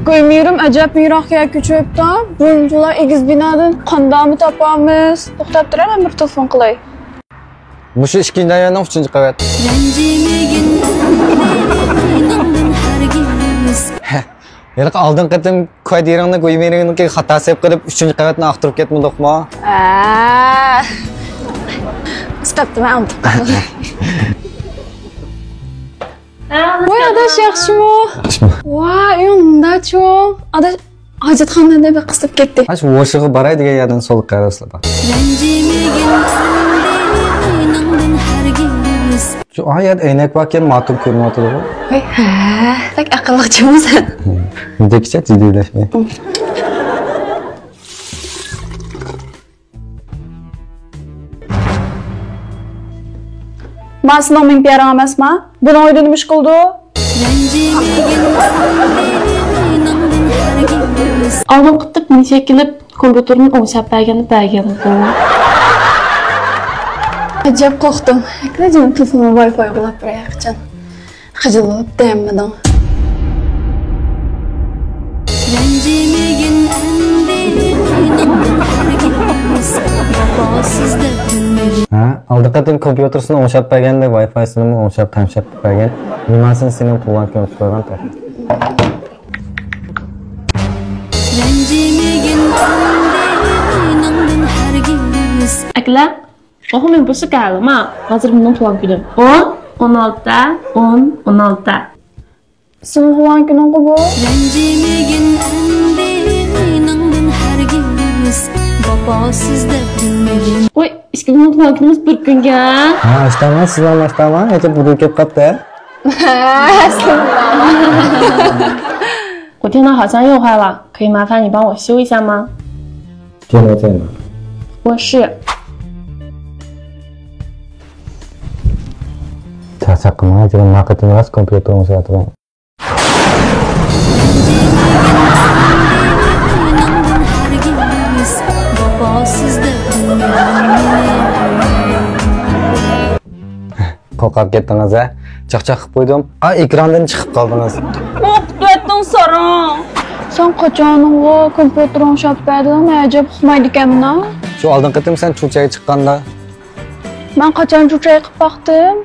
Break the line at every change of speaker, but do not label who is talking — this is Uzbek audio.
Koymuyorum, acayip yiroq ko'chibdi. Bunlar egiz binodan qandoqmi topamiz? To'xtab turaman, bir telefon qilay.
Bu shu ikkinchi ayolning 3-qavat. Yana oldin qatim kvartirangni qo'ymayringni xato qilib qilib 3-qavatni aqtirib ketmadikmi?
Stopdi, men unutib qoldim. Voy, adash yaxshimi? Voy, uyingda cho'ng. Adash hojatxonada bir qisib ketdi.
Shu o'shig'i baray degan yerdan so'l qaraslar. Şu ayet eynek varken matım ko'rinayotdi.
Voy, ha, tak aqlliqchimisan.
Dekcha jiddiylashtmi?
Men sizning ming piyaram emasman. Buni o'yda nima ish qildi?
Oldin qitib necha kelib kompyuterni o'nglab bergan.
Acayip qo'rqdim. Akajim telefonim Wi-Fi ulab berayapti. Xijilib daymadim.
Ha, aldı qatim kompyutersini o'nglab berganda Wi-Fi'sini o'nglab tamshab bergan. Nimasini sening puldan ko'rib qo'ygan ta.
Akla oğlum ben boşa kaldım ha. Hazır bunun plan günü. 10, 16, 10, 16.
Senin plan günün bu?
Oy, işte bunun plan günümüz bir gün ya.
Ha, istemem sizden istemem. Ece bu dükkan kaptı.
我电脑好像又坏了，可以麻烦你帮我修一下吗？
电脑在哪？
卧室。
Sakın aja marketing ras komputer saya tuh. Kok kagettiniz ha? Çaq-çaq qilib qo'ydim. Ekrandan chiqib qoldingiz.
O'qitdim so'rang. Sen qachon o kompyuter o'nglab berding? Ajab uxmaydi ekanman.
Shu oldin qatim sen cho'chaga chiqqanda.
Men qachon cho'chaga qilib baqdim?